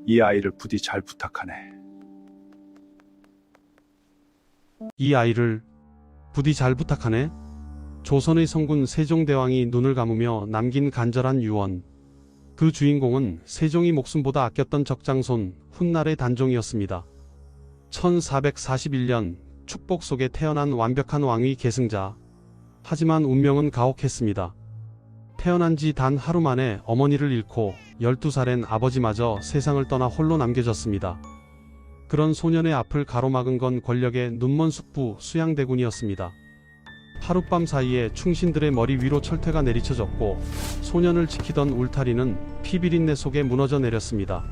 이 아이를 부디 잘 부탁하네. 이 아이를 부디 잘 부탁하네. 조선의 성군 세종대왕이 눈을 감으며 남긴 간절한 유언. 그 주인공은 세종이 목숨보다 아꼈던 적장손 훗날의 단종이었습니다. 1441년 축복 속에 태어난 완벽한 왕위 계승자. 하지만 운명은 가혹했습니다. 태어난 지 단 하루 만에 어머니를 잃고 12살엔 아버지마저 세상을 떠나 홀로 남겨졌습니다. 그런 소년의 앞을 가로막은 건 권력의 눈먼 숙부 수양대군이었습니다. 하룻밤 사이에 충신들의 머리 위로 철퇴가 내리쳐졌고 소년을 지키던 울타리는 피비린내 속에 무너져 내렸습니다.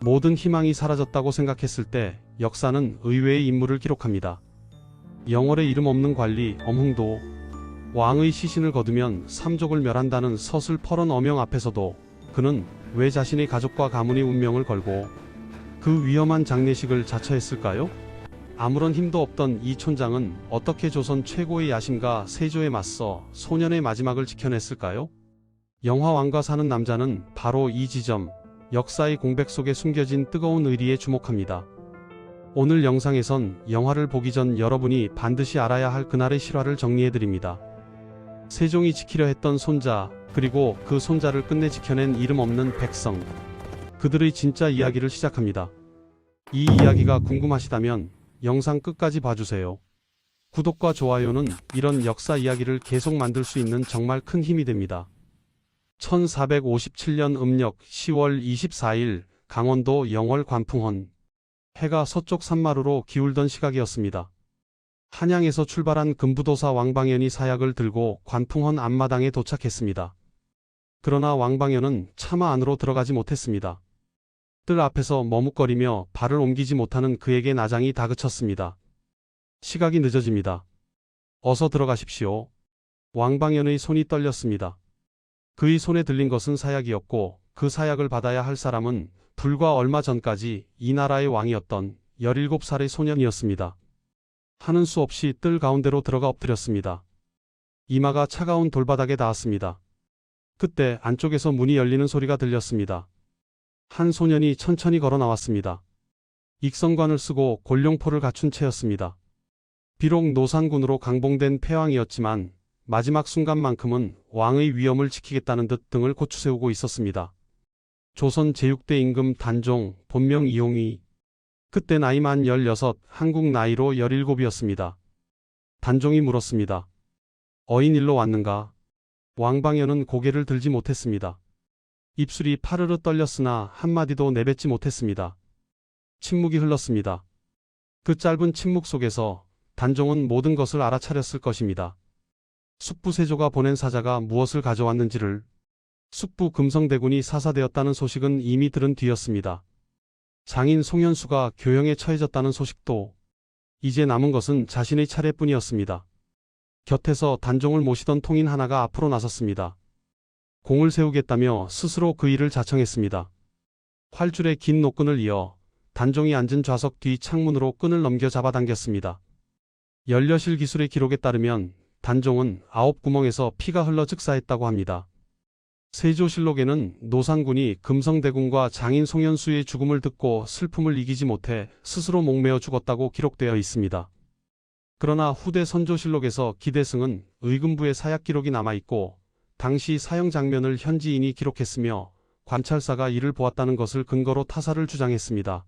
모든 희망이 사라졌다고 생각했을 때 역사는 의외의 인물을 기록합니다. 영월의 이름 없는 관리 엄흥도, 왕의 시신을 거두면 삼족을 멸한다는 서슬퍼런 어명 앞에서도 그는 왜 자신의 가족과 가문의 운명을 걸고 그 위험한 장례식을 자처했을까요? 아무런 힘도 없던 이 촌장은 어떻게 조선 최고의 야심가 세조에 맞서 소년의 마지막을 지켜냈을까요? 영화 왕과 사는 남자는 바로 이 지점, 역사의 공백 속에 숨겨진 뜨거운 의리에 주목합니다. 오늘 영상에선 영화를 보기 전 여러분이 반드시 알아야 할 그날의 실화를 정리해드립니다. 세종이 지키려 했던 손자, 그리고 그 손자를 끝내 지켜낸 이름 없는 백성. 그들의 진짜 이야기를 시작합니다. 이 이야기가 궁금하시다면 영상 끝까지 봐주세요. 구독과 좋아요는 이런 역사 이야기를 계속 만들 수 있는 정말 큰 힘이 됩니다. 1457년 음력 10월 24일 강원도 영월 관풍헌. 해가 서쪽 산마루로 기울던 시각이었습니다. 한양에서 출발한 금부도사 왕방연이 사약을 들고 관풍헌 앞마당에 도착했습니다. 그러나 왕방연은 차마 안으로 들어가지 못했습니다. 뜰 앞에서 머뭇거리며 발을 옮기지 못하는 그에게 나장이 다그쳤습니다. 시각이 늦어집니다. 어서 들어가십시오. 왕방연의 손이 떨렸습니다. 그의 손에 들린 것은 사약이었고 그 사약을 받아야 할 사람은 불과 얼마 전까지 이 나라의 왕이었던 17살의 소년이었습니다. 하는 수 없이 뜰 가운데로 들어가 엎드렸습니다. 이마가 차가운 돌바닥에 닿았습니다. 그때 안쪽에서 문이 열리는 소리가 들렸습니다. 한 소년이 천천히 걸어 나왔습니다. 익성관을 쓰고 골룡포를 갖춘 채였습니다. 비록 노산군으로 강봉된 패왕이었지만 마지막 순간만큼은 왕의 위엄을 지키겠다는 듯 등을 고추세우고 있었습니다. 조선 제6대 임금 단종, 본명 이홍이. 그때 나이만 16, 한국 나이로 17이었습니다. 단종이 물었습니다. 어인일로 왔는가? 왕방연은 고개를 들지 못했습니다. 입술이 파르르 떨렸으나 한마디도 내뱉지 못했습니다. 침묵이 흘렀습니다. 그 짧은 침묵 속에서 단종은 모든 것을 알아차렸을 것입니다. 숙부 세조가 보낸 사자가 무엇을 가져왔는지를. 숙부 금성대군이 사사되었다는 소식은 이미 들은 뒤였습니다. 장인 송현수가 교형에 처해졌다는 소식도. 이제 남은 것은 자신의 차례뿐이었습니다. 곁에서 단종을 모시던 통인 하나가 앞으로 나섰습니다. 공을 세우겠다며 스스로 그 일을 자청했습니다. 활줄에 긴 노끈을 이어 단종이 앉은 좌석 뒤 창문으로 끈을 넘겨 잡아당겼습니다. 연려실 기술의 기록에 따르면 단종은 9구멍에서 피가 흘러 즉사했다고 합니다. 세조실록에는 노산군이 금성대군과 장인 송현수의 죽음을 듣고 슬픔을 이기지 못해 스스로 목매어 죽었다고 기록되어 있습니다. 그러나 후대 선조실록에서 기대승은 의금부의 사약 기록이 남아있고 당시 사형 장면을 현지인이 기록했으며 관찰사가 이를 보았다는 것을 근거로 타사를 주장했습니다.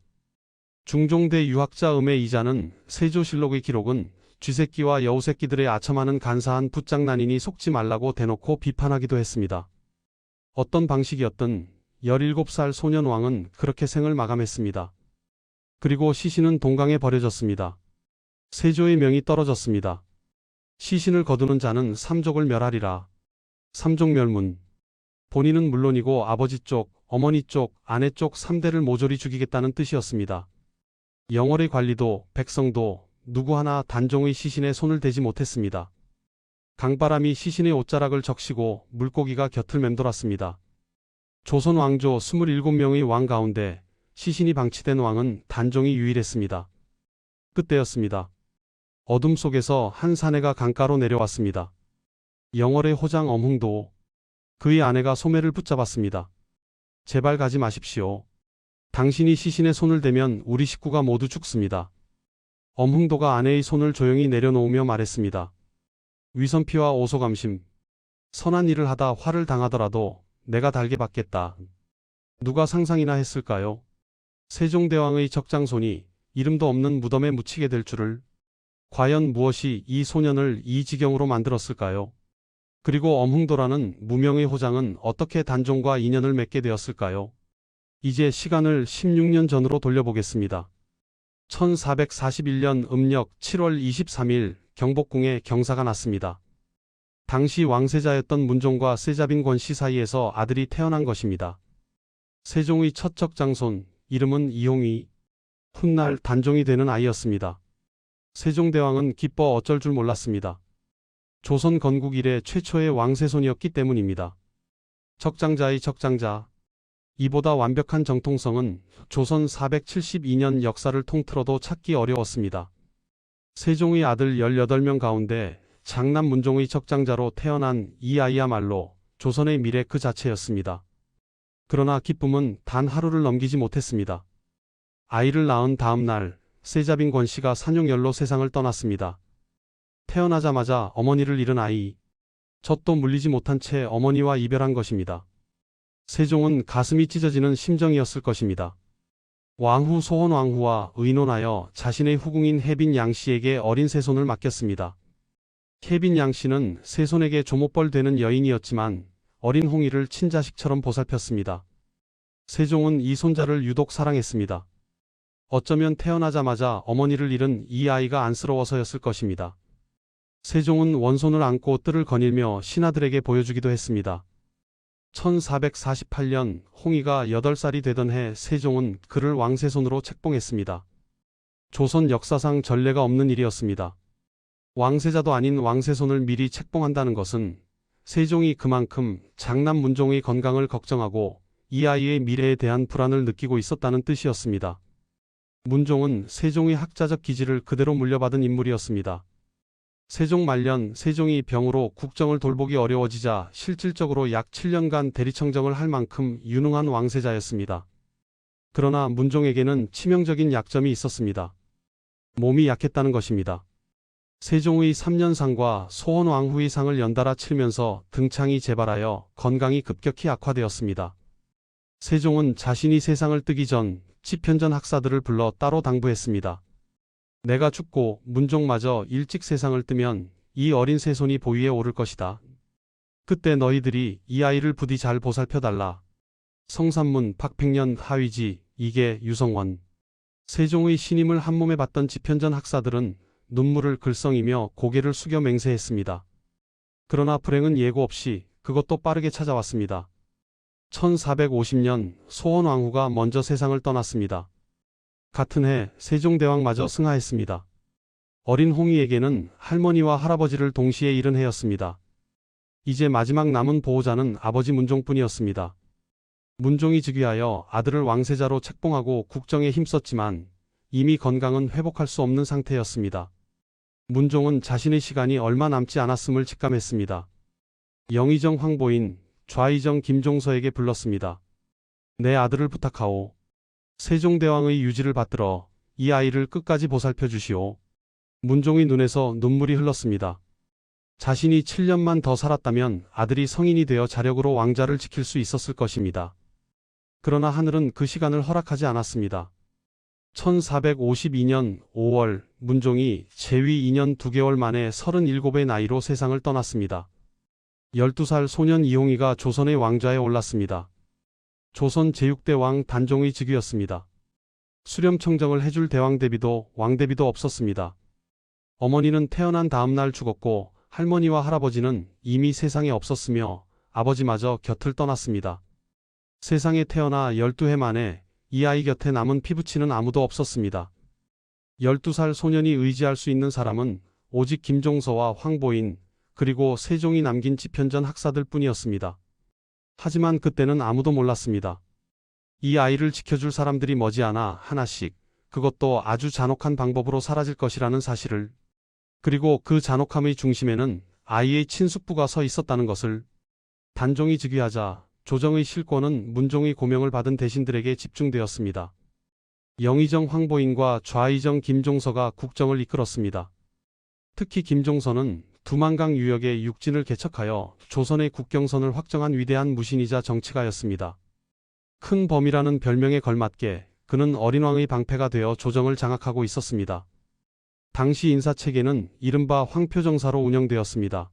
중종대 유학자 음의 이자는 세조실록의 기록은 쥐새끼와 여우새끼들의 아첨하는 간사한 붓장난이니 속지 말라고 대놓고 비판하기도 했습니다. 어떤 방식이었든 17살 소년왕은 그렇게 생을 마감했습니다. 그리고 시신은 동강에 버려졌습니다. 세조의 명이 떨어졌습니다. 시신을 거두는 자는 삼족을 멸하리라. 삼족멸문. 본인은 물론이고 아버지 쪽, 어머니 쪽, 아내 쪽 3대를 모조리 죽이겠다는 뜻이었습니다. 영월의 관리도 백성도 누구 하나 단종의 시신에 손을 대지 못했습니다. 강바람이 시신의 옷자락을 적시고 물고기가 곁을 맴돌았습니다. 조선 왕조 27명의 왕 가운데 시신이 방치된 왕은 단종이 유일했습니다. 그때였습니다. 어둠 속에서 한 사내가 강가로 내려왔습니다. 영월의 호장 엄흥도. 그의 아내가 소매를 붙잡았습니다. 제발 가지 마십시오. 당신이 시신의 손을 대면 우리 식구가 모두 죽습니다. 엄흥도가 아내의 손을 조용히 내려놓으며 말했습니다. 위선피와 오소감심. 선한 일을 하다 화를 당하더라도 내가 달게 받겠다. 누가 상상이나 했을까요? 세종대왕의 적장손이 이름도 없는 무덤에 묻히게 될 줄을. 과연 무엇이 이 소년을 이 지경으로 만들었을까요? 그리고 엄흥도라는 무명의 호장은 어떻게 단종과 인연을 맺게 되었을까요? 이제 시간을 16년 전으로 돌려보겠습니다. 1441년 음력 7월 23일 경복궁에 경사가 났습니다. 당시 왕세자였던 문종과 세자빈 권씨 사이에서 아들이 태어난 것입니다. 세종의 첫 적장손, 이름은 이홍이, 훗날 단종이 되는 아이였습니다. 세종대왕은 기뻐 어쩔 줄 몰랐습니다. 조선 건국 이래 최초의 왕세손이었기 때문입니다. 적장자의 적장자. 이보다 완벽한 정통성은 조선 472년 역사를 통틀어도 찾기 어려웠습니다. 세종의 아들 18명 가운데 장남 문종의 적장자로 태어난 이 아이야말로 조선의 미래 그 자체였습니다. 그러나 기쁨은 단 하루를 넘기지 못했습니다. 아이를 낳은 다음 날 세자빈 권씨가 산용열로 세상을 떠났습니다. 태어나자마자 어머니를 잃은 아이. 젖도 물리지 못한 채 어머니와 이별한 것입니다. 세종은 가슴이 찢어지는 심정이었을 것입니다. 왕후 소헌왕후와 의논하여 자신의 후궁인 혜빈 양씨에게 어린 세손을 맡겼습니다. 혜빈 양씨는 세손에게 조목벌 되는 여인이었지만 어린 홍이를 친자식처럼 보살폈습니다. 세종은 이 손자를 유독 사랑했습니다. 어쩌면 태어나자마자 어머니를 잃은 이 아이가 안쓰러워서였을 것입니다. 세종은 원손을 안고 뜰을 거닐며 신하들에게 보여주기도 했습니다. 1448년 홍이가 8살이 되던 해 세종은 그를 왕세손으로 책봉했습니다. 조선 역사상 전례가 없는 일이었습니다. 왕세자도 아닌 왕세손을 미리 책봉한다는 것은 세종이 그만큼 장남 문종의 건강을 걱정하고 이 아이의 미래에 대한 불안을 느끼고 있었다는 뜻이었습니다. 문종은 세종의 학자적 기질을 그대로 물려받은 인물이었습니다. 세종 말년 세종이 병으로 국정을 돌보기 어려워지자 실질적으로 약 7년간 대리청정을 할 만큼 유능한 왕세자였습니다. 그러나 문종에게는 치명적인 약점이 있었습니다. 몸이 약했다는 것입니다. 세종의 3년상과 소헌왕후의 상을 연달아 치르면서 등창이 재발하여 건강이 급격히 악화되었습니다. 세종은 자신이 세상을 뜨기 전 집현전 학사들을 불러 따로 당부했습니다. 내가 죽고 문종마저 일찍 세상을 뜨면 이 어린 세손이 보위에 오를 것이다. 그때 너희들이 이 아이를 부디 잘 보살펴달라. 성산문 박팽년 하위지 이계 유성원. 세종의 신임을 한몸에 받던 집현전 학사들은 눈물을 글썽이며 고개를 숙여 맹세했습니다. 그러나 불행은 예고 없이 그것도 빠르게 찾아왔습니다. 1450년 소헌왕후가 먼저 세상을 떠났습니다. 같은 해 세종대왕마저 승하했습니다. 어린 홍이에게는 할머니와 할아버지를 동시에 잃은 해였습니다. 이제 마지막 남은 보호자는 아버지 문종뿐이었습니다. 문종이 즉위하여 아들을 왕세자로 책봉하고 국정에 힘썼지만 이미 건강은 회복할 수 없는 상태였습니다. 문종은 자신의 시간이 얼마 남지 않았음을 직감했습니다. 영의정 황보인, 좌의정 김종서에게 불렀습니다. 내 아들을 부탁하오. 세종대왕의 유지를 받들어 이 아이를 끝까지 보살펴 주시오. 문종의 눈에서 눈물이 흘렀습니다. 자신이 7년만 더 살았다면 아들이 성인이 되어 자력으로 왕자를 지킬 수 있었을 것입니다. 그러나 하늘은 그 시간을 허락하지 않았습니다. 1452년 5월 문종이 재위 2년 2개월 만에 37의 나이로 세상을 떠났습니다. 12살 소년 이홍이가 조선의 왕좌에 올랐습니다. 조선 제6대 왕 단종의 즉위였습니다. 수렴청정을 해줄 대왕대비도 왕대비도 없었습니다. 어머니는 태어난 다음 날 죽었고 할머니와 할아버지는 이미 세상에 없었으며 아버지마저 곁을 떠났습니다. 세상에 태어나 12해 만에 이 아이 곁에 남은 피부치는 아무도 없었습니다. 12살 소년이 의지할 수 있는 사람은 오직 김종서와 황보인 그리고 세종이 남긴 집현전 학사들 뿐이었습니다. 하지만 그때는 아무도 몰랐습니다. 이 아이를 지켜줄 사람들이 머지않아 하나씩, 그것도 아주 잔혹한 방법으로 사라질 것이라는 사실을, 그리고 그 잔혹함의 중심에는 아이의 친숙부가 서 있었다는 것을. 단종이 즉위하자 조정의 실권은 문종의 고명을 받은 대신들에게 집중되었습니다. 영의정 황보인과 좌의정 김종서가 국정을 이끌었습니다. 특히 김종서는 두만강 유역의 육진을 개척하여 조선의 국경선을 확정한 위대한 무신이자 정치가였습니다. 큰 범이라는 별명에 걸맞게 그는 어린 왕의 방패가 되어 조정을 장악하고 있었습니다. 당시 인사체계는 이른바 황표정사로 운영되었습니다.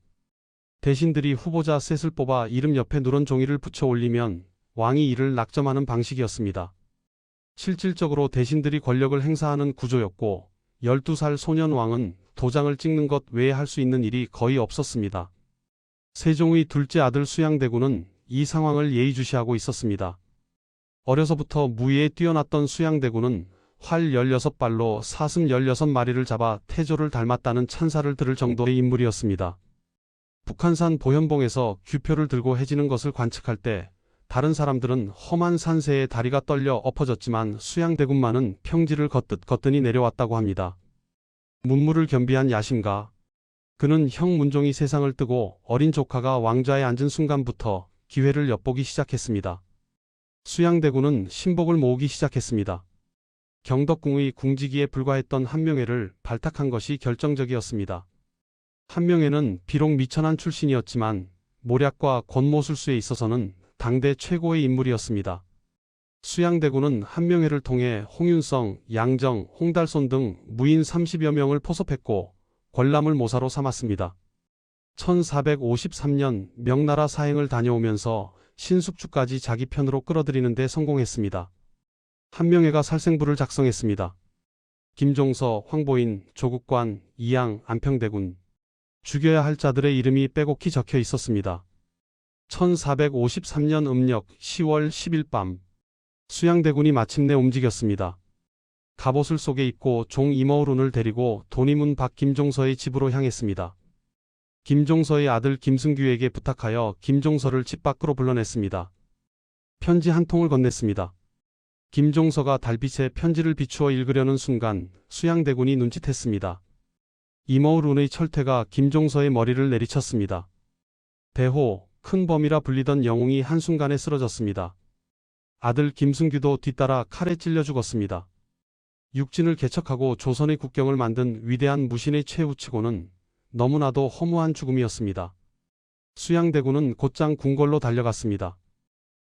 대신들이 후보자 셋을 뽑아 이름 옆에 누런 종이를 붙여 올리면 왕이 이를 낙점하는 방식이었습니다. 실질적으로 대신들이 권력을 행사하는 구조였고 12살 소년 왕은 도장을 찍는 것 외에 할 수 있는 일이 거의 없었습니다. 세종의 둘째 아들 수양대군은 이 상황을 예의주시하고 있었습니다. 어려서부터 무예에 뛰어났던 수양대군은 활 16발로 사슴 16마리를 잡아 태조를 닮았다는 찬사를 들을 정도의 인물이었습니다. 북한산 보현봉에서 규표를 들고 해지는 것을 관측할 때 다른 사람들은 험한 산세에 다리가 떨려 엎어졌지만 수양대군만은 평지를 걷듯 거뜬히 내려왔다고 합니다. 문무를 겸비한 야심가. 그는 형 문종이 세상을 뜨고 어린 조카가 왕좌에 앉은 순간부터 기회를 엿보기 시작했습니다. 수양대군은 신복을 모으기 시작했습니다. 경덕궁의 궁지기에 불과했던 한명회를 발탁한 것이 결정적이었습니다. 한명회는 비록 미천한 출신이었지만 모략과 권모술수에 있어서는 당대 최고의 인물이었습니다. 수양대군은 한명회를 통해 홍윤성, 양정, 홍달손 등 무인 30여 명을 포섭했고 권람을 모사로 삼았습니다. 1453년 명나라 사행을 다녀오면서 신숙주까지 자기 편으로 끌어들이는 데 성공했습니다. 한명회가 살생부를 작성했습니다. 김종서, 황보인, 조국관, 이양, 안평대군. 죽여야 할 자들의 이름이 빼곡히 적혀 있었습니다. 1453년 음력 10월 10일 밤 수양대군이 마침내 움직였습니다. 갑옷을 속에 입고 종 임어울운을 데리고 돈이문 박 김종서의 집으로 향했습니다. 김종서의 아들 김승규에게 부탁하여 김종서를 집 밖으로 불러냈습니다. 편지 한 통을 건넸습니다. 김종서가 달빛에 편지를 비추어 읽으려는 순간 수양대군이 눈짓했습니다. 임어울운의 철퇴가 김종서의 머리를 내리쳤습니다. 대호, 큰 범이라 불리던 영웅이 한순간에 쓰러졌습니다. 아들 김승규도 뒤따라 칼에 찔려 죽었습니다. 육진을 개척하고 조선의 국경을 만든 위대한 무신의 최우치고는 너무나도 허무한 죽음이었습니다. 수양대군은 곧장 궁궐로 달려갔습니다.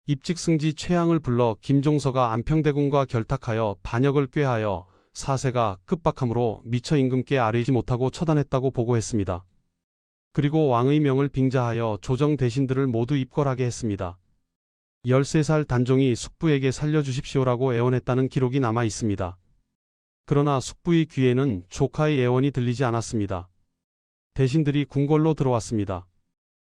입직승지 최양을 불러 김종서가 안평대군과 결탁하여 반역을 꾀하여 사세가 급박함으로 미처 임금께 아뢰지 못하고 처단했다고 보고했습니다. 그리고 왕의 명을 빙자하여 조정 대신들을 모두 입궐하게 했습니다. 13살 단종이 숙부에게 살려주십시오라고 애원했다는 기록이 남아 있습니다. 그러나 숙부의 귀에는 조카의 애원이 들리지 않았습니다. 대신들이 궁궐로 들어왔습니다.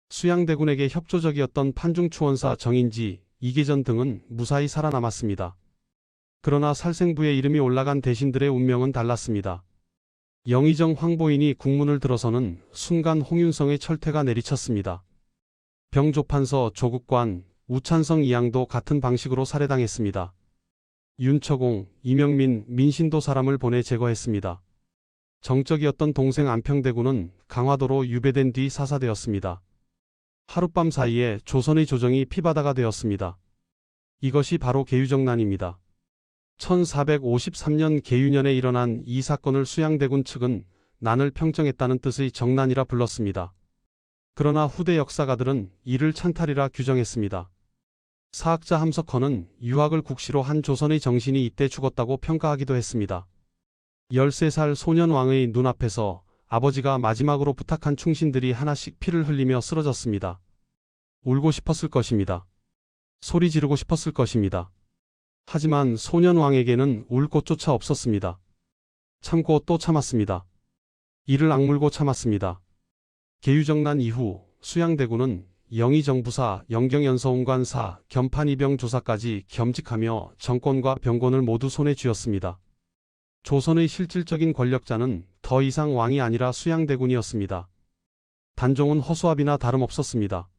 수양대군에게 협조적이었던 판중추원사 정인지, 이계전 등은 무사히 살아남았습니다. 그러나 살생부에 이름이 올라간 대신들의 운명은 달랐습니다. 영의정 황보인이 국문을 들어서는 순간 홍윤성의 철퇴가 내리쳤습니다. 병조판서 조국관, 우찬성 이양도 같은 방식으로 살해당했습니다. 윤처공, 이명민, 민신도 사람을 보내 제거했습니다. 정적이었던 동생 안평대군은 강화도로 유배된 뒤 사사되었습니다. 하룻밤 사이에 조선의 조정이 피바다가 되었습니다. 이것이 바로 계유정난입니다. 1453년 계유년에 일어난 이 사건을 수양대군 측은 난을 평정했다는 뜻의 정난이라 불렀습니다. 그러나 후대 역사가들은 이를 찬탈이라 규정했습니다. 사학자 함석헌은 유학을 국시로 한 조선의 정신이 이때 죽었다고 평가하기도 했습니다. 13살 소년 왕의 눈앞에서 아버지가 마지막으로 부탁한 충신들이 하나씩 피를 흘리며 쓰러졌습니다. 울고 싶었을 것입니다. 소리 지르고 싶었을 것입니다. 하지만 소년 왕에게는 울 곳조차 없었습니다. 참고 또 참았습니다. 이를 악물고 참았습니다. 계유정난 이후 수양대군은 영의정부사, 영경연서운관사, 겸판이병 조사까지 겸직하며 정권과 병권을 모두 손에 쥐었습니다. 조선의 실질적인 권력자는 더 이상 왕이 아니라 수양대군이었습니다. 단종은 허수아비나 다름없었습니다.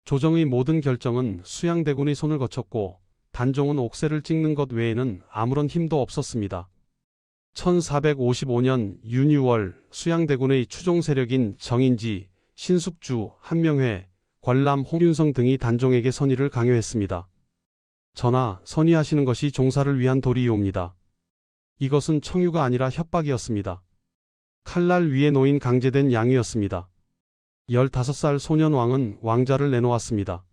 조정의 모든 결정은 수양대군의 손을 거쳤고 단종은 옥새를 찍는 것 외에는 아무런 힘도 없었습니다. 1455년 윤유월 수양대군의 추종 세력인 정인지, 신숙주, 한명회, 관람, 홍윤성 등이 단종에게 선의를 강요했습니다. 전하, 선의하시는 것이 종사를 위한 도리이옵니다. 이것은 청유가 아니라 협박이었습니다. 칼날 위에 놓인 강제된 양유였습니다. 15살 소년 왕은 왕자를 내놓았습니다.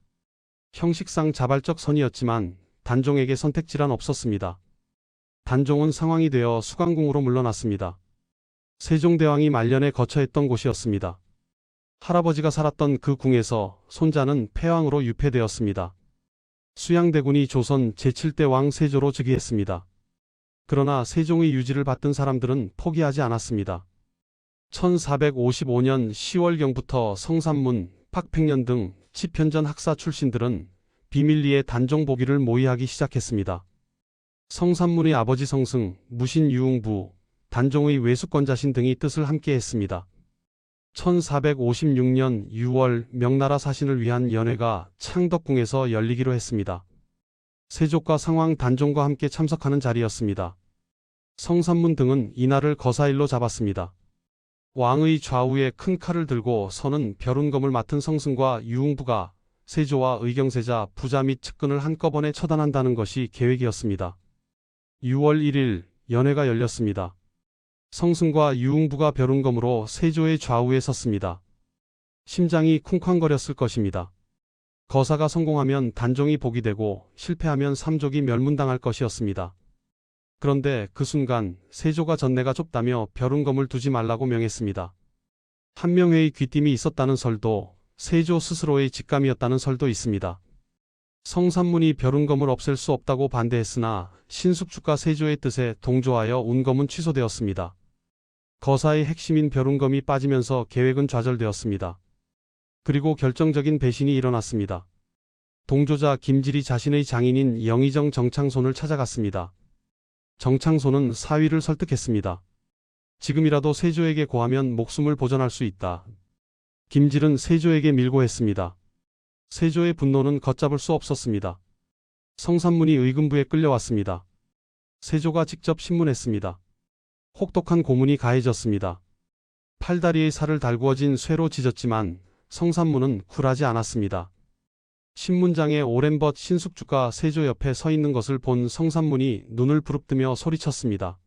형식상 자발적 선의였지만 단종에게 선택지란 없었습니다. 단종은 상황이 되어 수강궁으로 물러났습니다. 세종대왕이 말년에 거처했던 곳이었습니다. 할아버지가 살았던 그 궁에서 손자는 패왕으로 유폐되었습니다. 수양대군이 조선 제7대 왕 세조로 즉위했습니다. 그러나 세종의 유지를 받던 사람들은 포기하지 않았습니다. 1455년 10월경부터 성삼문, 박팽년 등 치편전 학사 출신들은 비밀리에 단종 보기를 모의하기 시작했습니다. 성삼문의 아버지 성승, 무신 유흥부, 단종의 외수권자신 등이 뜻을 함께했습니다. 1456년 6월 명나라 사신을 위한 연회가 창덕궁에서 열리기로 했습니다. 세조과 상왕 단종과 함께 참석하는 자리였습니다. 성삼문 등은 이날을 거사일로 잡았습니다. 왕의 좌우에 큰 칼을 들고 서는 벼룬검을 맡은 성승과 유흥부가 세조와 의경세자, 부자 및 측근을 한꺼번에 처단한다는 것이 계획이었습니다. 6월 1일 연회가 열렸습니다. 성승과 유흥부가 벼룬검으로 세조의 좌우에 섰습니다. 심장이 쿵쾅거렸을 것입니다. 거사가 성공하면 단종이 복이 되고 실패하면 삼족이 멸문당할 것이었습니다. 그런데 그 순간 세조가 전내가 좁다며 벼룬검을 두지 말라고 명했습니다. 한명회의 귀띔이 있었다는 설도, 세조 스스로의 직감이었다는 설도 있습니다. 성삼문이 벼룬검을 없앨 수 없다고 반대했으나 신숙주가 세조의 뜻에 동조하여 운검은 취소되었습니다. 거사의 핵심인 벼룬검이 빠지면서 계획은 좌절되었습니다. 그리고 결정적인 배신이 일어났습니다. 동조자 김질이 자신의 장인인 영의정 정창손을 찾아갔습니다. 정창손은 사위를 설득했습니다. 지금이라도 세조에게 고하면 목숨을 보전할 수 있다. 김질은 세조에게 밀고 했습니다. 세조의 분노는 걷잡을 수 없었습니다. 성삼문이 의금부에 끌려왔습니다. 세조가 직접 신문했습니다. 혹독한 고문이 가해졌습니다. 팔다리의 살을 달구어진 쇠로 찢었지만 성삼문은 굴하지 않았습니다. 신문장에 오랜 벗 신숙주가 세조 옆에 서 있는 것을 본 성삼문이 눈을 부릅뜨며 소리쳤습니다.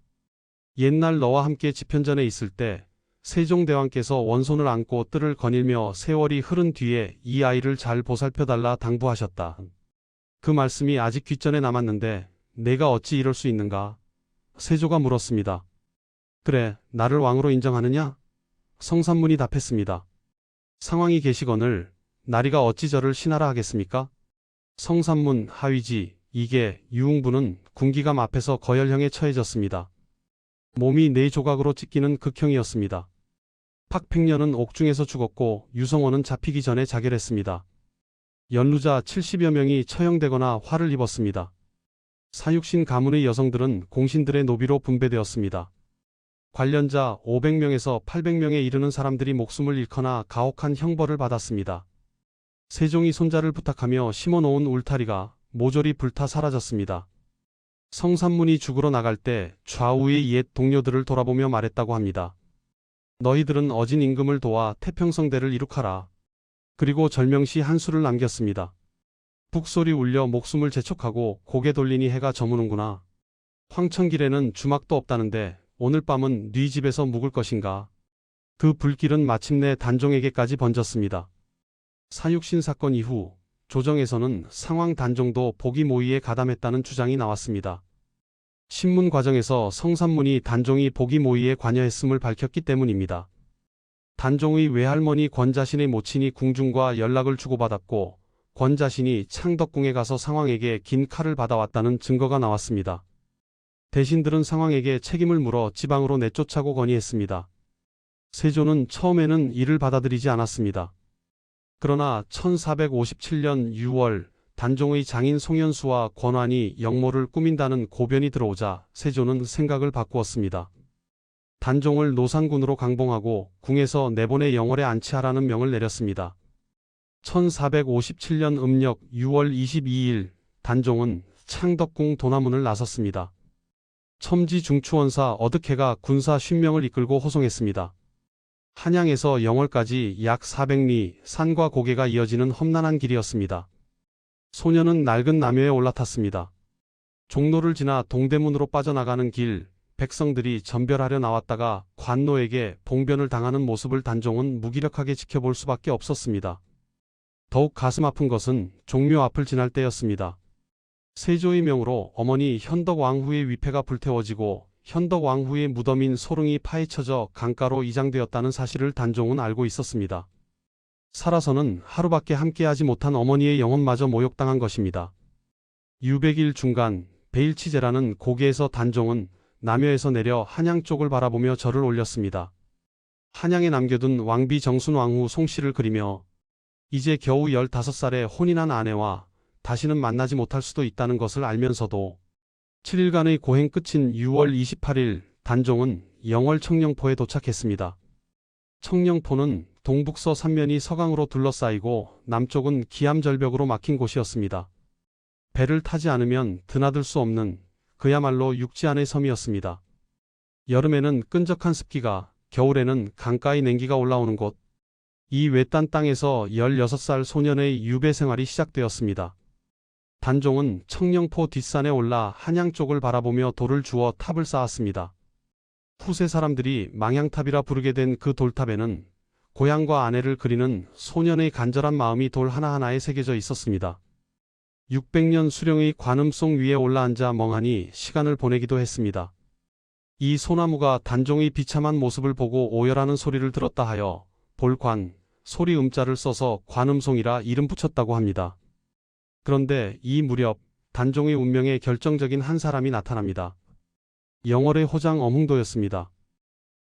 옛날 너와 함께 집현전에 있을 때 세종대왕께서 원손을 안고 뜰을 거닐며 세월이 흐른 뒤에 이 아이를 잘 보살펴달라 당부하셨다. 그 말씀이 아직 귓전에 남았는데 내가 어찌 이럴 수 있는가? 세조가 물었습니다. 그래, 나를 왕으로 인정하느냐? 성삼문이 답했습니다. 상왕이 계시거늘 나리가 어찌 저를 신하라 하겠습니까? 성삼문, 하위지, 이계, 유흥부는 군기감 앞에서 거열형에 처해졌습니다. 몸이 4조각으로 찢기는 극형이었습니다. 박팽년은 옥중에서 죽었고 유성원은 잡히기 전에 자결했습니다. 연루자 70여 명이 처형되거나 화를 입었습니다. 사육신 가문의 여성들은 공신들의 노비로 분배되었습니다. 관련자 500명에서 800명에 이르는 사람들이 목숨을 잃거나 가혹한 형벌을 받았습니다. 세종이 손자를 부탁하며 심어놓은 울타리가 모조리 불타 사라졌습니다. 성삼문이 죽으러 나갈 때 좌우의 옛 동료들을 돌아보며 말했다고 합니다. 너희들은 어진 임금을 도와 태평성대를 이룩하라. 그리고 절명시 한 수를 남겼습니다. 북소리 울려 목숨을 재촉하고 고개 돌리니 해가 저무는구나. 황천길에는 주막도 없다는데 오늘 밤은 네 집에서 묵을 것인가. 그 불길은 마침내 단종에게까지 번졌습니다. 사육신 사건 이후 조정에서는 상왕 단종도 복위 모의에 가담했다는 주장이 나왔습니다. 신문 과정에서 성삼문이 단종이 복위 모의에 관여했음을 밝혔기 때문입니다. 단종의 외할머니 권자신의 모친이 궁중과 연락을 주고받았고 권자신이 창덕궁에 가서 상왕에게 긴 칼을 받아왔다는 증거가 나왔습니다. 대신들은 상왕에게 책임을 물어 지방으로 내쫓자고 건의했습니다. 세조는 처음에는 이를 받아들이지 않았습니다. 그러나 1457년 6월 단종의 장인 송현수와 권환이 역모를 꾸민다는 고변이 들어오자 세조는 생각을 바꾸었습니다. 단종을 노상군으로 강봉하고 궁에서 내보내 영월에 안치하라는 명을 내렸습니다. 1457년 음력 6월 22일 단종은 창덕궁 도나문을 나섰습니다. 첨지 중추원사 어득해가 군사 50명을 이끌고 호송했습니다. 한양에서 영월까지 약 400리 산과 고개가 이어지는 험난한 길이었습니다. 소녀는 낡은 나묘에 올라탔습니다. 종로를 지나 동대문으로 빠져나가는 길, 백성들이 전별하려 나왔다가 관노에게 봉변을 당하는 모습을 단종은 무기력하게 지켜볼 수밖에 없었습니다. 더욱 가슴 아픈 것은 종묘 앞을 지날 때였습니다. 세조의 명으로 어머니 현덕왕후의 위패가 불태워지고 현덕왕후의 무덤인 소릉이 파헤쳐져 강가로 이장되었다는 사실을 단종은 알고 있었습니다. 살아서는 하루밖에 함께하지 못한 어머니의 영혼마저 모욕당한 것입니다. 유백일 중간 베일치제라는 고개에서 단종은 남여에서 내려 한양 쪽을 바라보며 절을 올렸습니다. 한양에 남겨둔 왕비 정순왕후 송씨를 그리며 이제 겨우 15살에 혼인한 아내와 다시는 만나지 못할 수도 있다는 것을 알면서도 7일간의 고행 끝인 6월 28일 단종은 영월 청령포에 도착했습니다. 청령포는 동북서 3면이 서강으로 둘러싸이고 남쪽은 기암절벽으로 막힌 곳이었습니다. 배를 타지 않으면 드나들 수 없는 그야말로 육지 안의 섬이었습니다. 여름에는 끈적한 습기가, 겨울에는 강가의 냉기가 올라오는 곳. 이 외딴 땅에서 16살 소년의 유배 생활이 시작되었습니다. 단종은 청령포 뒷산에 올라 한양 쪽을 바라보며 돌을 주워 탑을 쌓았습니다. 후세 사람들이 망향탑이라 부르게 된 그 돌탑에는 고향과 아내를 그리는 소년의 간절한 마음이 돌 하나하나에 새겨져 있었습니다. 600년 수령의 관음송 위에 올라앉아 멍하니 시간을 보내기도 했습니다. 이 소나무가 단종의 비참한 모습을 보고 오열하는 소리를 들었다 하여 볼관, 소리 음자를 써서 관음송이라 이름 붙였다고 합니다. 그런데 이 무렵 단종의 운명에 결정적인 한 사람이 나타납니다. 영월의 호장 엄흥도였습니다.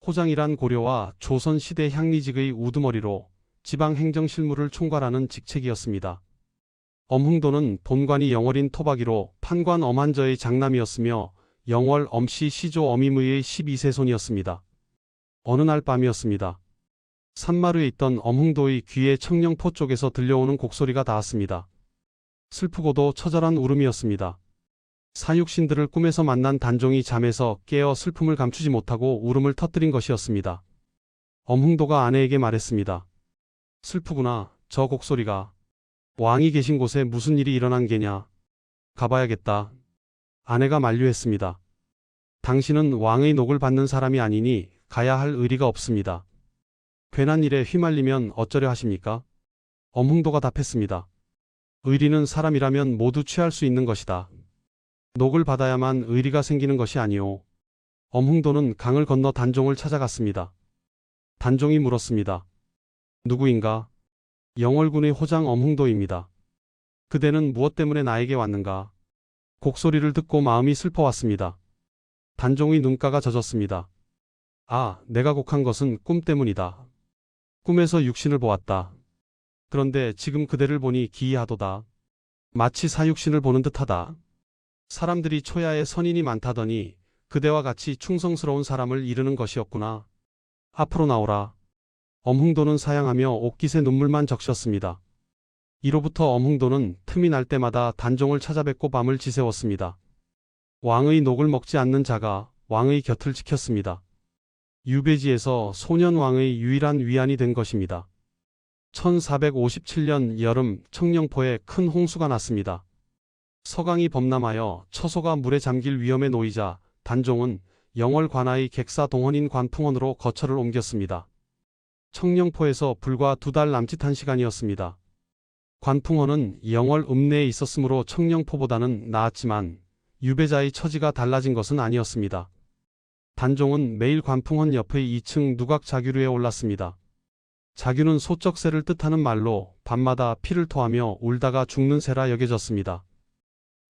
호장이란 고려와 조선시대 향리직의 우두머리로 지방행정실무를 총괄하는 직책이었습니다. 엄흥도는 본관이 영월인 토박이로 판관 엄한저의 장남이었으며 영월 엄씨 시조 엄임의의 12세 손이었습니다. 어느 날 밤이었습니다. 산마루에 있던 엄흥도의 귀에 청령포 쪽에서 들려오는 곡소리가 닿았습니다. 슬프고도 처절한 울음이었습니다. 사육신들을 꿈에서 만난 단종이 잠에서 깨어 슬픔을 감추지 못하고 울음을 터뜨린 것이었습니다. 엄흥도가 아내에게 말했습니다. 슬프구나, 저 곡소리가. 왕이 계신 곳에 무슨 일이 일어난 게냐. 가봐야겠다. 아내가 만류했습니다. 당신은 왕의 녹을 받는 사람이 아니니 가야 할 의리가 없습니다. 괜한 일에 휘말리면 어쩌려 하십니까? 엄흥도가 답했습니다. 의리는 사람이라면 모두 취할 수 있는 것이다. 녹을 받아야만 의리가 생기는 것이 아니오. 엄흥도는 강을 건너 단종을 찾아갔습니다. 단종이 물었습니다. 누구인가? 영월군의 호장 엄흥도입니다. 그대는 무엇 때문에 나에게 왔는가? 곡소리를 듣고 마음이 슬퍼왔습니다. 단종의 눈가가 젖었습니다. 아, 내가 곡한 것은 꿈 때문이다. 꿈에서 육신을 보았다. 그런데 지금 그대를 보니 기이하도다. 마치 사육신을 보는 듯하다. 사람들이 초야에 선인이 많다더니 그대와 같이 충성스러운 사람을 이르는 것이었구나. 앞으로 나오라. 엄흥도는 사양하며 옥깃에 눈물만 적셨습니다. 이로부터 엄흥도는 틈이 날 때마다 단종을 찾아뵙고 밤을 지새웠습니다. 왕의 녹을 먹지 않는 자가 왕의 곁을 지켰습니다. 유배지에서 소년왕의 유일한 위안이 된 것입니다. 1457년 여름 청령포에 큰 홍수가 났습니다. 서강이 범람하여 처소가 물에 잠길 위험에 놓이자 단종은 영월 관하의 객사 동헌인 관풍원으로 거처를 옮겼습니다. 청령포에서 불과 2달 남짓한 시간이었습니다. 관풍원은 영월 읍내에 있었으므로 청령포보다는 나았지만 유배자의 처지가 달라진 것은 아니었습니다. 단종은 매일 관풍원 옆의 2층 누각 자규루에 올랐습니다. 자규는 소쩍 새를 뜻하는 말로 밤마다 피를 토하며 울다가 죽는 새라 여겨졌습니다.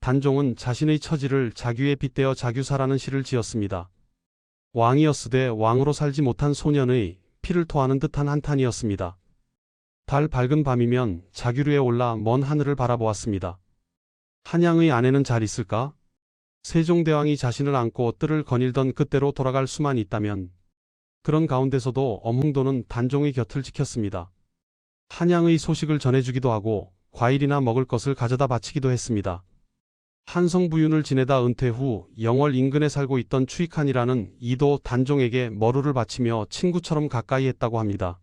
단종은 자신의 처지를 자규에 빗대어 자규사라는 시를 지었습니다. 왕이었으되 왕으로 살지 못한 소년의 피를 토하는 듯한 한탄이었습니다. 달 밝은 밤이면 자규루에 올라 먼 하늘을 바라보았습니다. 한양의 아내는 잘 있을까? 세종대왕이 자신을 안고 뜰을 거닐던 그때로 돌아갈 수만 있다면. 그런 가운데서도 엄흥도는 단종의 곁을 지켰습니다. 한양의 소식을 전해주기도 하고 과일이나 먹을 것을 가져다 바치기도 했습니다. 한성부윤을 지내다 은퇴 후 영월 인근에 살고 있던 추익한이라는 이도 단종에게 머루를 바치며 친구처럼 가까이 했다고 합니다.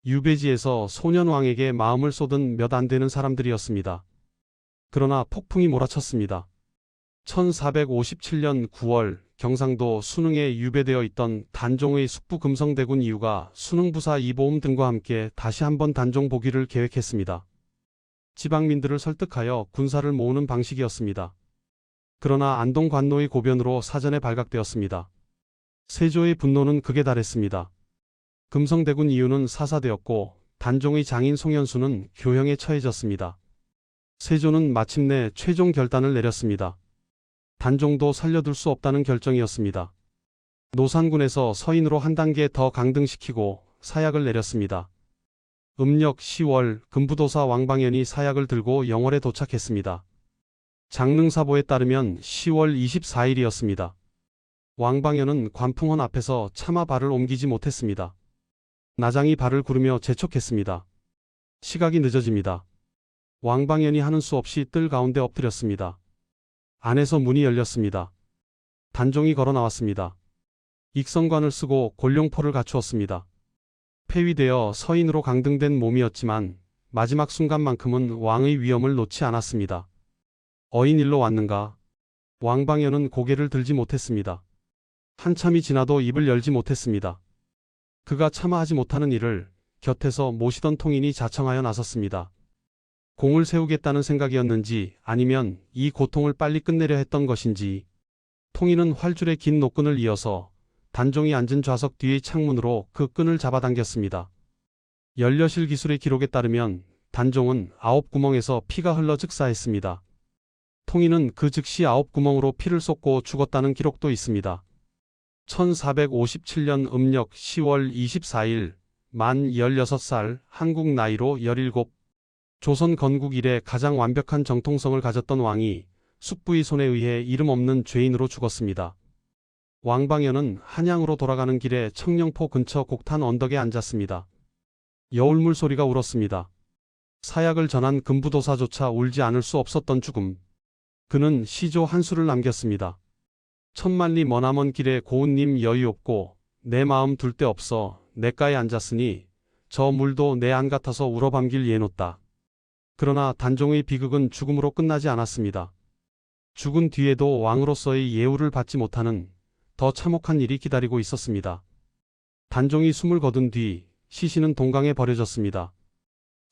유배지에서 소년왕에게 마음을 쏟은 몇 안 되는 사람들이었습니다. 그러나 폭풍이 몰아쳤습니다. 1457년 9월 경상도 순흥에 유배되어 있던 단종의 숙부 금성대군 이유가 순흥부사 이보음 등과 함께 다시 한번 단종 복위를 계획했습니다. 지방민들을 설득하여 군사를 모으는 방식이었습니다. 그러나 안동 관노의 고변으로 사전에 발각되었습니다. 세조의 분노는 극에 달했습니다. 금성대군 이유는 사사되었고 단종의 장인 송현수는 교형에 처해졌습니다. 세조는 마침내 최종 결단을 내렸습니다. 단종도 살려둘 수 없다는 결정이었습니다. 노산군에서 서인으로 한 단계 더 강등시키고 사약을 내렸습니다. 음력 10월 금부도사 왕방연이 사약을 들고 영월에 도착했습니다. 장릉사보에 따르면 10월 24일이었습니다. 왕방연은 관풍원 앞에서 차마 발을 옮기지 못했습니다. 나장이 발을 구르며 재촉했습니다. 시각이 늦어집니다. 왕방연이 하는 수 없이 뜰 가운데 엎드렸습니다. 안에서 문이 열렸습니다. 단종이 걸어 나왔습니다. 익성관을 쓰고 골룡포를 갖추었습니다. 폐위되어 서인으로 강등된 몸이었지만 마지막 순간만큼은 왕의 위엄을 놓지 않았습니다. 어인일로 왔는가? 왕방연은 고개를 들지 못했습니다. 한참이 지나도 입을 열지 못했습니다. 그가 차마 하지 못하는 일을 곁에서 모시던 통인이 자청하여 나섰습니다. 공을 세우겠다는 생각이었는지 아니면 이 고통을 빨리 끝내려 했던 것인지 통인은 활줄의 긴 노끈을 이어서 단종이 앉은 좌석 뒤의 창문으로 그 끈을 잡아당겼습니다. 연려실 기술의 기록에 따르면 단종은 9구멍에서 피가 흘러 즉사했습니다. 통인은 그 즉시 9구멍으로 피를 쏟고 죽었다는 기록도 있습니다. 1457년 음력 10월 24일 만 16살 한국 나이로 17 조선 건국 이래 가장 완벽한 정통성을 가졌던 왕이 숙부의 손에 의해 이름 없는 죄인으로 죽었습니다. 왕방연은 한양으로 돌아가는 길에 청령포 근처 곡탄 언덕에 앉았습니다. 여울물 소리가 울었습니다. 사약을 전한 금부도사조차 울지 않을 수 없었던 죽음. 그는 시조 한 수를 남겼습니다. 천만리 머나먼 길에 고운님 여유 없고 내 마음 둘 데 없어 냇가에 앉았으니 저 물도 내 안 같아서 울어밤길 예놓다. 그러나 단종의 비극은 죽음으로 끝나지 않았습니다. 죽은 뒤에도 왕으로서의 예우를 받지 못하는 더 참혹한 일이 기다리고 있었습니다. 단종이 숨을 거둔 뒤 시신은 동강에 버려졌습니다.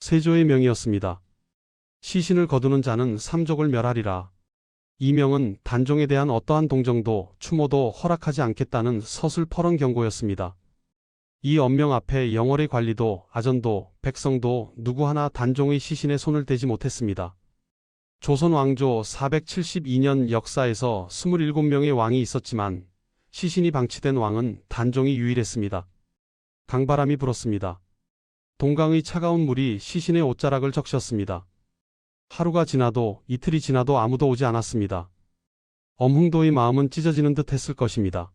세조의 명이었습니다. 시신을 거두는 자는 삼족을 멸하리라. 이 명은 단종에 대한 어떠한 동정도 추모도 허락하지 않겠다는 서슬퍼런 경고였습니다. 이 엄명 앞에 영월의 관리도 아전도 백성도 누구 하나 단종의 시신에 손을 대지 못했습니다. 조선 왕조 472년 역사에서 27명의 왕이 있었지만 시신이 방치된 왕은 단종이 유일했습니다. 강바람이 불었습니다. 동강의 차가운 물이 시신의 옷자락을 적셨습니다. 하루가 지나도 이틀이 지나도 아무도 오지 않았습니다. 엄흥도의 마음은 찢어지는 듯 했을 것입니다.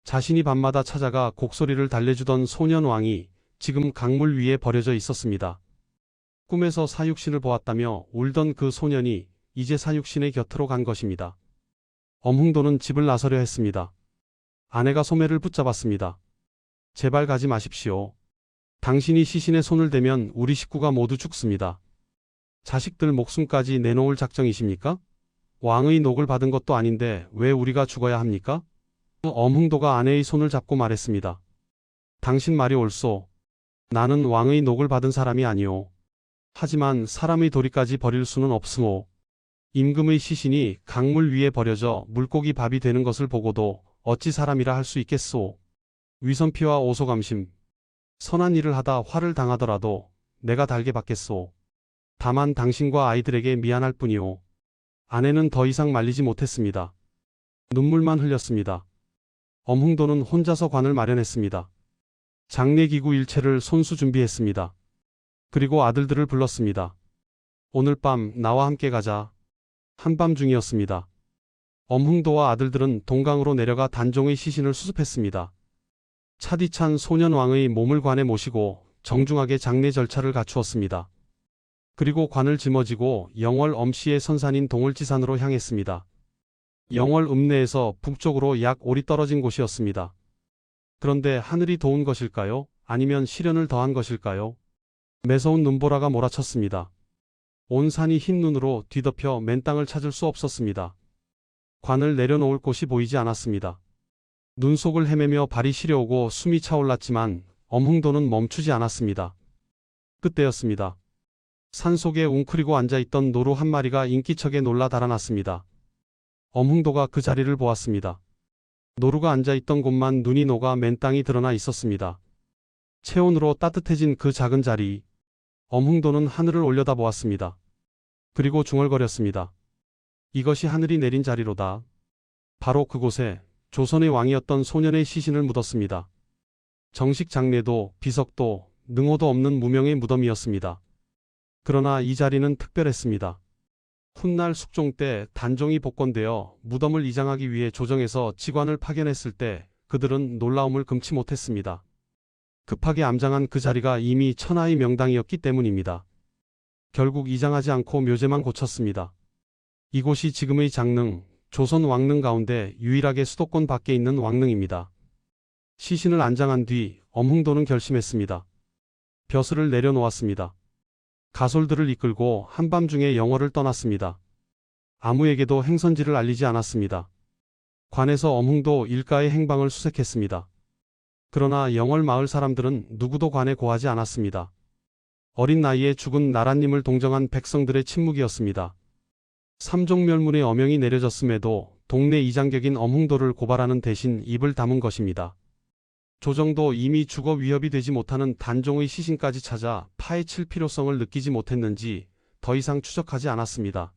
자신이 밤마다 찾아가 곡소리를 달래주던 소년왕이 지금 강물 위에 버려져 있었습니다. 꿈에서 사육신을 보았다며 울던 그 소년이 이제 사육신의 곁으로 간 것입니다. 엄흥도는 집을 나서려 했습니다. 아내가 소매를 붙잡았습니다. 제발 가지 마십시오. 당신이 시신에 손을 대면 우리 식구가 모두 죽습니다. 자식들 목숨까지 내놓을 작정이십니까? 왕의 녹을 받은 것도 아닌데 왜 우리가 죽어야 합니까? 엄흥도가 아내의 손을 잡고 말했습니다. 당신 말이 옳소. 나는 왕의 녹을 받은 사람이 아니오. 하지만 사람의 도리까지 버릴 수는 없으오. 임금의 시신이 강물 위에 버려져 물고기 밥이 되는 것을 보고도 어찌 사람이라 할 수 있겠소. 위선피와 오소감심. 선한 일을 하다 화를 당하더라도 내가 달게 받겠소. 다만 당신과 아이들에게 미안할 뿐이오. 아내는 더 이상 말리지 못했습니다. 눈물만 흘렸습니다. 엄흥도는 혼자서 관을 마련했습니다. 장례기구 일체를 손수 준비했습니다. 그리고 아들들을 불렀습니다. 오늘 밤 나와 함께 가자. 한밤중이었습니다. 엄흥도와 아들들은 동강으로 내려가 단종의 시신을 수습했습니다. 차디찬 소년왕의 몸을 관에 모시고 정중하게 장례 절차를 갖추었습니다. 그리고 관을 짊어지고 영월 엄씨의 선산인 동을지산으로 향했습니다. 영월 읍내에서 북쪽으로 약 5리 떨어진 곳이었습니다. 그런데 하늘이 도운 것일까요? 아니면 시련을 더한 것일까요? 매서운 눈보라가 몰아쳤습니다. 온 산이 흰 눈으로 뒤덮여 맨 땅을 찾을 수 없었습니다. 관을 내려놓을 곳이 보이지 않았습니다. 눈 속을 헤매며 발이 시려오고 숨이 차올랐지만 엄흥도는 멈추지 않았습니다. 그때였습니다. 산속에 웅크리고 앉아있던 노루 한 마리가 인기척에 놀라 달아났습니다. 엄흥도가 그 자리를 보았습니다. 노루가 앉아있던 곳만 눈이 녹아 맨 땅이 드러나 있었습니다. 체온으로 따뜻해진 그 작은 자리. 엄흥도는 하늘을 올려다보았습니다. 그리고 중얼거렸습니다. 이것이 하늘이 내린 자리로다. 바로 그곳에 조선의 왕이었던 소년의 시신을 묻었습니다. 정식 장례도 비석도 능호도 없는 무명의 무덤이었습니다. 그러나 이 자리는 특별했습니다. 훗날 숙종 때 단종이 복권되어 무덤을 이장하기 위해 조정에서 직관을 파견했을 때 그들은 놀라움을 금치 못했습니다. 급하게 암장한 그 자리가 이미 천하의 명당이었기 때문입니다. 결국 이장하지 않고 묘제만 고쳤습니다. 이곳이 지금의 장릉, 조선 왕릉 가운데 유일하게 수도권 밖에 있는 왕릉입니다. 시신을 안장한 뒤 엄흥도는 결심했습니다. 벼슬을 내려놓았습니다. 가솔들을 이끌고 한밤중에 영월을 떠났습니다. 아무에게도 행선지를 알리지 않았습니다. 관에서 엄흥도 일가의 행방을 수색했습니다. 그러나 영월 마을 사람들은 누구도 관에 고하지 않았습니다. 어린 나이에 죽은 나라님을 동정한 백성들의 침묵이었습니다. 삼종멸문의 어명이 내려졌음에도 동네 이장격인 엄흥도를 고발하는 대신 입을 다문 것입니다. 조정도 이미 주거 위협이 되지 못하는 단종의 시신까지 찾아 파헤칠 필요성을 느끼지 못했는지 더 이상 추적하지 않았습니다.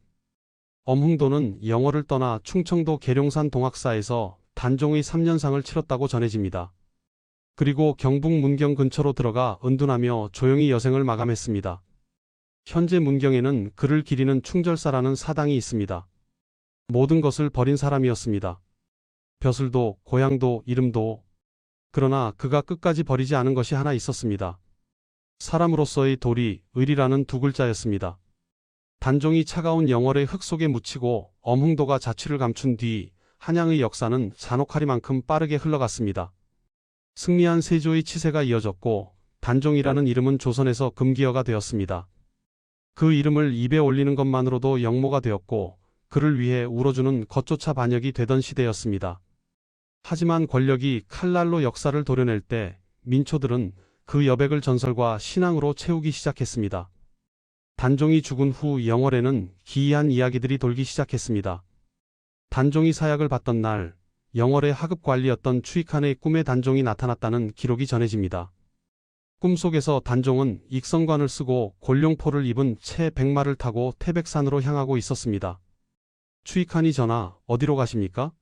엄흥도는 영월을 떠나 충청도 계룡산 동학사에서 단종의 3년상을 치렀다고 전해집니다. 그리고 경북 문경 근처로 들어가 은둔하며 조용히 여생을 마감했습니다. 현재 문경에는 그를 기리는 충절사라는 사당이 있습니다. 모든 것을 버린 사람이었습니다. 벼슬도, 고향도, 이름도. 그러나 그가 끝까지 버리지 않은 것이 하나 있었습니다. 사람으로서의 도리, 의리라는 두 글자였습니다. 단종이 차가운 영월의 흙 속에 묻히고 엄흥도가 자취를 감춘 뒤 한양의 역사는 잔혹하리만큼 빠르게 흘러갔습니다. 승리한 세조의 치세가 이어졌고 단종이라는 이름은 조선에서 금기어가 되었습니다. 그 이름을 입에 올리는 것만으로도 영모가 되었고 그를 위해 울어주는 것조차 반역이 되던 시대였습니다. 하지만 권력이 칼날로 역사를 도려낼 때 민초들은 그 여백을 전설과 신앙으로 채우기 시작했습니다. 단종이 죽은 후 영월에는 기이한 이야기들이 돌기 시작했습니다. 단종이 사약을 받던 날 영월의 하급 관리였던 추익한의 꿈에 단종이 나타났다는 기록이 전해집니다. 꿈속에서 단종은 익성관을 쓰고 곤룡포를 입은 채 백마를 타고 태백산으로 향하고 있었습니다. 추익한이 전하, 어디로 가십니까?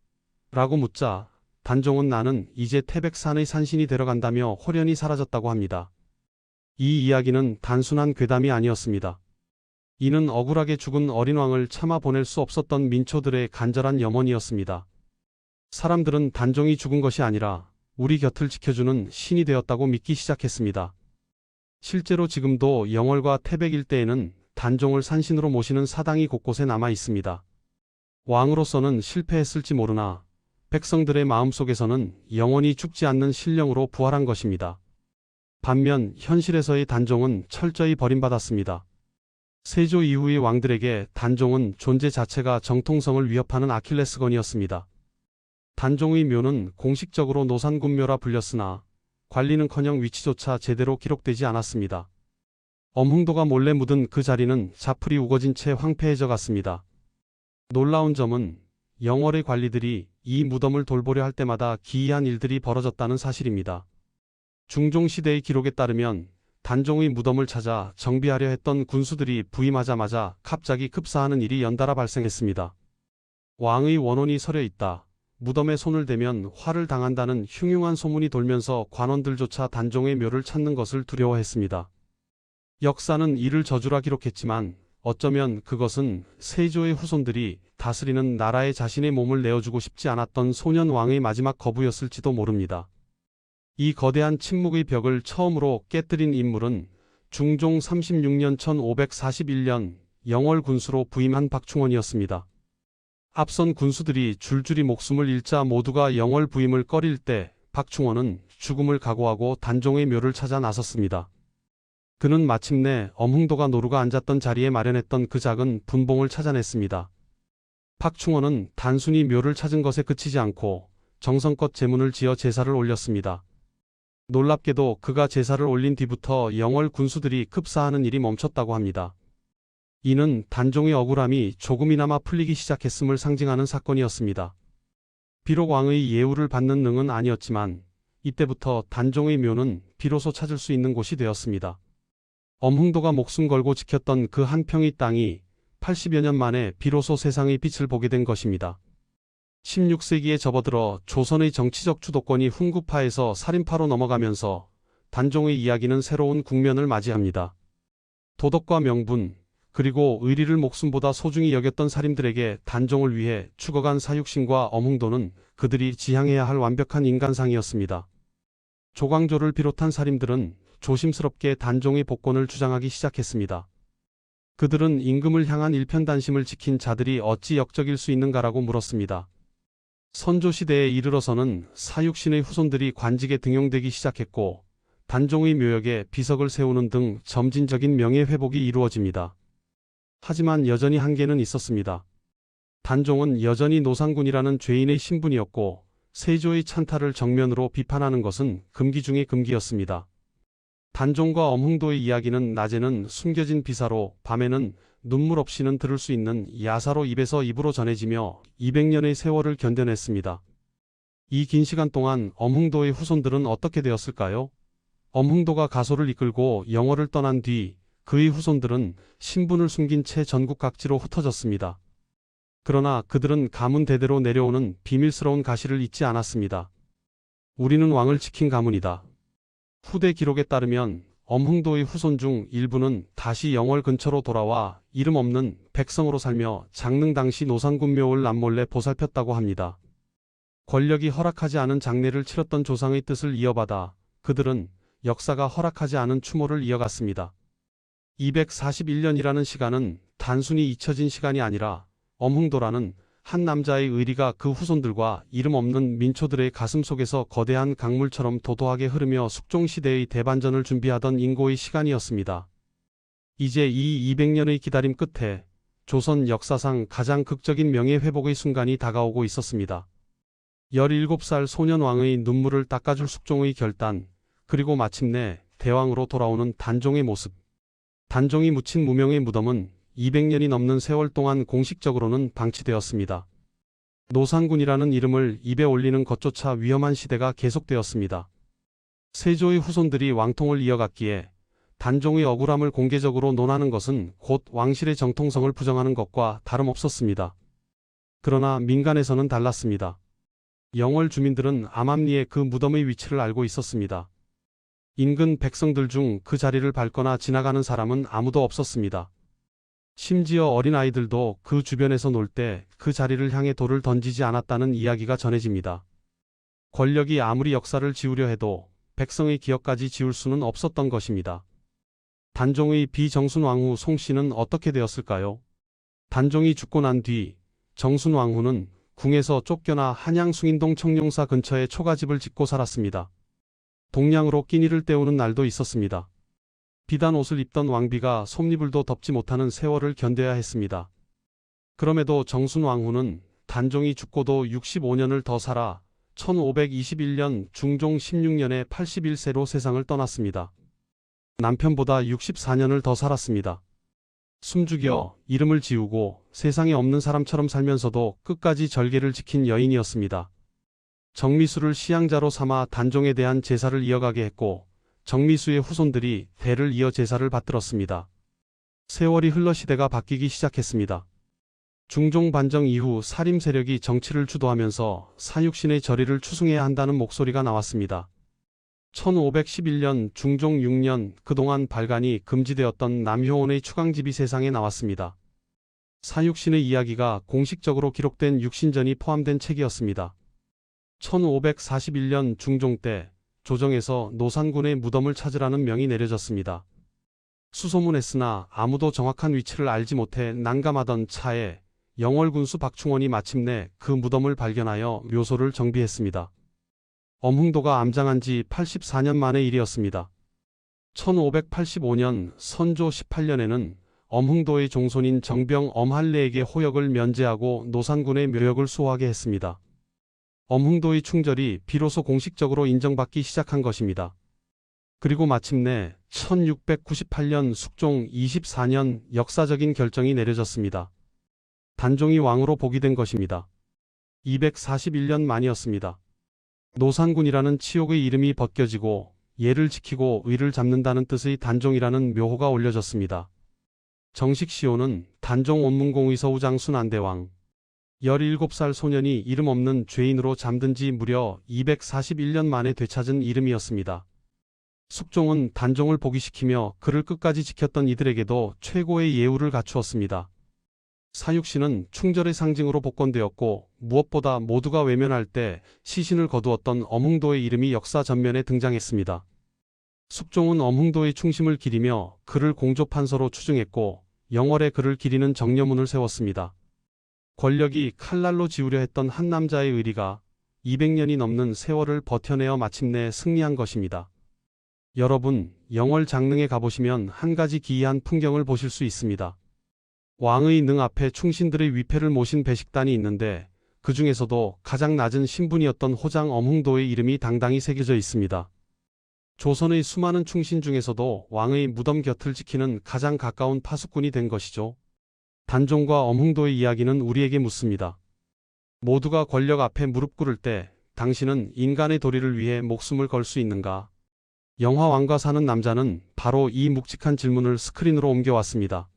라고 묻자 단종은 나는 이제 태백산의 산신이 되러 간다며 홀연히 사라졌다고 합니다. 이 이야기는 단순한 괴담이 아니었습니다. 이는 억울하게 죽은 어린 왕을 참아 보낼 수 없었던 민초들의 간절한 염원이었습니다. 사람들은 단종이 죽은 것이 아니라 우리 곁을 지켜주는 신이 되었다고 믿기 시작했습니다. 실제로 지금도 영월과 태백 일대에는 단종을 산신으로 모시는 사당이 곳곳에 남아 있습니다. 왕으로서는 실패했을지 모르나 백성들의 마음속에서는 영원히 죽지 않는 신령으로 부활한 것입니다. 반면 현실에서의 단종은 철저히 버림받았습니다. 세조 이후의 왕들에게 단종은 존재 자체가 정통성을 위협하는 아킬레스건이었습니다. 단종의 묘는 공식적으로 노산군묘라 불렸으나 관리는커녕 위치조차 제대로 기록되지 않았습니다. 엄흥도가 몰래 묻은 그 자리는 자풀이 우거진 채 황폐해져 갔습니다. 놀라운 점은 영월의 관리들이 이 무덤을 돌보려 할 때마다 기이한 일들이 벌어졌다는 사실입니다. 중종시대의 기록에 따르면 단종의 무덤을 찾아 정비하려 했던 군수들이 부임하자마자 갑자기 급사하는 일이 연달아 발생했습니다. 왕의 원혼이 서려 있다. 무덤에 손을 대면 화를 당한다는 흉흉한 소문이 돌면서 관원들조차 단종의 묘를 찾는 것을 두려워했습니다. 역사는 이를 저주라 기록했지만 어쩌면 그것은 세조의 후손들이 다스리는 나라에 자신의 몸을 내어주고 싶지 않았던 소년 왕의 마지막 거부였을지도 모릅니다. 이 거대한 침묵의 벽을 처음으로 깨뜨린 인물은 중종 36년 1541년 영월 군수로 부임한 박충원이었습니다. 앞선 군수들이 줄줄이 목숨을 잃자 모두가 영월 부임을 꺼릴 때 박충원은 죽음을 각오하고 단종의 묘를 찾아 나섰습니다. 그는 마침내 엄흥도가 노루가 앉았던 자리에 마련했던 그 작은 분봉을 찾아냈습니다. 박충원은 단순히 묘를 찾은 것에 그치지 않고 정성껏 제문을 지어 제사를 올렸습니다. 놀랍게도 그가 제사를 올린 뒤부터 영월 군수들이 급사하는 일이 멈췄다고 합니다. 이는 단종의 억울함이 조금이나마 풀리기 시작했음을 상징하는 사건이었습니다. 비록 왕의 예우를 받는 능은 아니었지만 이때부터 단종의 묘는 비로소 찾을 수 있는 곳이 되었습니다. 엄흥도가 목숨 걸고 지켰던 그 한 평의 땅이 80여 년 만에 비로소 세상의 빛을 보게 된 것입니다. 16세기에 접어들어 조선의 정치적 주도권이 훈구파에서 살인파로 넘어가면서 단종의 이야기는 새로운 국면을 맞이합니다. 도덕과 명분, 그리고 의리를 목숨보다 소중히 여겼던 살인들에게 단종을 위해 죽어간 사육신과 엄흥도는 그들이 지향해야 할 완벽한 인간상이었습니다. 조광조를 비롯한 살인들은 조심스럽게 단종의 복권을 주장하기 시작했습니다. 그들은 임금을 향한 일편단심을 지킨 자들이 어찌 역적일 수 있는가라고 물었습니다. 선조시대에 이르러서는 사육신의 후손들이 관직에 등용되기 시작했고 단종의 묘역에 비석을 세우는 등 점진적인 명예회복이 이루어집니다. 하지만 여전히 한계는 있었습니다. 단종은 여전히 노상군이라는 죄인의 신분이었고 세조의 찬탈을 정면으로 비판하는 것은 금기 중의 금기였습니다. 단종과 엄흥도의 이야기는 낮에는 숨겨진 비사로, 밤에는 눈물 없이는 들을 수 있는 야사로 입에서 입으로 전해지며 200년의 세월을 견뎌냈습니다. 이 긴 시간 동안 엄흥도의 후손들은 어떻게 되었을까요? 엄흥도가 가소를 이끌고 영월을 떠난 뒤 그의 후손들은 신분을 숨긴 채 전국 각지로 흩어졌습니다. 그러나 그들은 가문 대대로 내려오는 비밀스러운 가시를 잊지 않았습니다. 우리는 왕을 지킨 가문이다. 후대 기록에 따르면 엄흥도의 후손 중 일부는 다시 영월 근처로 돌아와 이름 없는 백성으로 살며 장릉 당시 노상군 묘를 남몰래 보살폈다고 합니다. 권력이 허락하지 않은 장례를 치렀던 조상의 뜻을 이어받아 그들은 역사가 허락하지 않은 추모를 이어갔습니다. 241년이라는 시간은 단순히 잊혀진 시간이 아니라 엄흥도라는 한 남자의 의리가 그 후손들과 이름 없는 민초들의 가슴 속에서 거대한 강물처럼 도도하게 흐르며 숙종시대의 대반전을 준비하던 인고의 시간이었습니다. 이제 이 200년의 기다림 끝에 조선 역사상 가장 극적인 명예회복의 순간이 다가오고 있었습니다. 17살 소년왕의 눈물을 닦아줄 숙종의 결단, 그리고 마침내 대왕으로 돌아오는 단종의 모습. 단종이 묻힌 무명의 무덤은 200년이 넘는 세월 동안 공식적으로는 방치되었습니다. 노상군이라는 이름을 입에 올리는 것조차 위험한 시대가 계속되었습니다. 세조의 후손들이 왕통을 이어갔기에 단종의 억울함을 공개적으로 논하는 것은 곧 왕실의 정통성을 부정하는 것과 다름없었습니다. 그러나 민간에서는 달랐습니다. 영월 주민들은 암암리에 그 무덤의 위치를 알고 있었습니다. 인근 백성들 중 그 자리를 밟거나 지나가는 사람은 아무도 없었습니다. 심지어 어린아이들도 그 주변에서 놀 때 그 자리를 향해 돌을 던지지 않았다는 이야기가 전해집니다. 권력이 아무리 역사를 지우려 해도 백성의 기억까지 지울 수는 없었던 것입니다. 단종의 비정순왕후 송씨는 어떻게 되었을까요? 단종이 죽고 난 뒤 정순왕후는 궁에서 쫓겨나 한양 숭인동 청룡사 근처에 초가집을 짓고 살았습니다. 동량으로 끼니를 때우는 날도 있었습니다. 비단 옷을 입던 왕비가 솜니불도 덮지 못하는 세월을 견뎌야 했습니다. 그럼에도 정순왕후는 단종이 죽고도 65년을 더 살아 1521년 중종 16년에 81세로 세상을 떠났습니다. 남편보다 64년을 더 살았습니다. 숨죽여 이름을 지우고 세상에 없는 사람처럼 살면서도 끝까지 절개를 지킨 여인이었습니다. 정미수를 시양자로 삼아 단종에 대한 제사를 이어가게 했고 정미수의 후손들이 대를 이어 제사를 받들었습니다. 세월이 흘러 시대가 바뀌기 시작했습니다. 중종 반정 이후 사림 세력이 정치를 주도하면서 사육신의 절의를 추승해야 한다는 목소리가 나왔습니다. 1511년 중종 6년 그동안 발간이 금지되었던 남효원의 추강집이 세상에 나왔습니다. 사육신의 이야기가 공식적으로 기록된 육신전이 포함된 책이었습니다. 1541년 중종 때 조정에서 노상군의 무덤을 찾으라는 명이 내려졌습니다. 수소문했으나 아무도 정확한 위치를 알지 못해 난감하던 차에 영월군수 박충원이 마침내 그 무덤을 발견하여 묘소를 정비했습니다. 엄흥도가 암장한 지 84년 만의 일이었습니다. 1585년 선조 18년에는 엄흥도의 종손인 정병 엄한례에게 호역을 면제하고 노산군의 묘역을 수호하게 했습니다. 엄흥도의 충절이 비로소 공식적으로 인정받기 시작한 것입니다. 그리고 마침내 1698년 숙종 24년 역사적인 결정이 내려졌습니다. 단종이 왕으로 복위된 것입니다. 241년 만이었습니다. 노산군이라는 치욕의 이름이 벗겨지고 예를 지키고 의를 잡는다는 뜻의 단종이라는 묘호가 올려졌습니다. 정식 시호는 단종 원문공의 서우장 순안대왕. 17살 소년이 이름 없는 죄인으로 잠든 지 무려 241년 만에 되찾은 이름이었습니다. 숙종은 단종을 복위시키며 그를 끝까지 지켰던 이들에게도 최고의 예우를 갖추었습니다. 사육신은 충절의 상징으로 복권되었고 무엇보다 모두가 외면할 때 시신을 거두었던 엄흥도의 이름이 역사 전면에 등장했습니다. 숙종은 엄흥도의 충심을 기리며 그를 공조판서로 추증했고 영월에 그를 기리는 정려문을 세웠습니다. 권력이 칼날로 지우려 했던 한 남자의 의리가 200년이 넘는 세월을 버텨내어 마침내 승리한 것입니다. 여러분, 영월 장릉에 가보시면 한 가지 기이한 풍경을 보실 수 있습니다. 왕의 능 앞에 충신들의 위패를 모신 배식단이 있는데 그 중에서도 가장 낮은 신분이었던 호장 엄흥도의 이름이 당당히 새겨져 있습니다. 조선의 수많은 충신 중에서도 왕의 무덤 곁을 지키는 가장 가까운 파수꾼이 된 것이죠. 단종과 엄흥도의 이야기는 우리에게 묻습니다. 모두가 권력 앞에 무릎 꿇을 때 당신은 인간의 도리를 위해 목숨을 걸 수 있는가? 영화 왕과 사는 남자는 바로 이 묵직한 질문을 스크린으로 옮겨왔습니다.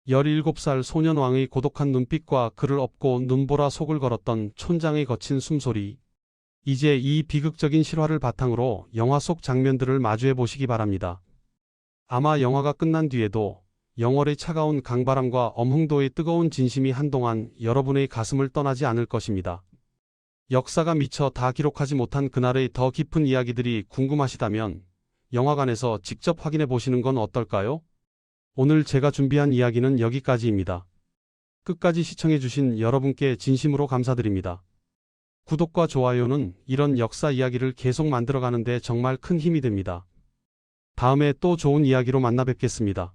17살 소년 왕의 고독한 눈빛과 그를 업고 눈보라 속을 걸었던 촌장의 거친 숨소리. 이제 이 비극적인 실화를 바탕으로 영화 속 장면들을 마주해 보시기 바랍니다. 아마 영화가 끝난 뒤에도 영월의 차가운 강바람과 엄흥도의 뜨거운 진심이 한동안 여러분의 가슴을 떠나지 않을 것입니다. 역사가 미처 다 기록하지 못한 그날의 더 깊은 이야기들이 궁금하시다면 영화관에서 직접 확인해 보시는 건 어떨까요? 오늘 제가 준비한 이야기는 여기까지입니다. 끝까지 시청해 주신 여러분께 진심으로 감사드립니다. 구독과 좋아요는 이런 역사 이야기를 계속 만들어가는 데 정말 큰 힘이 됩니다. 다음에 또 좋은 이야기로 만나 뵙겠습니다.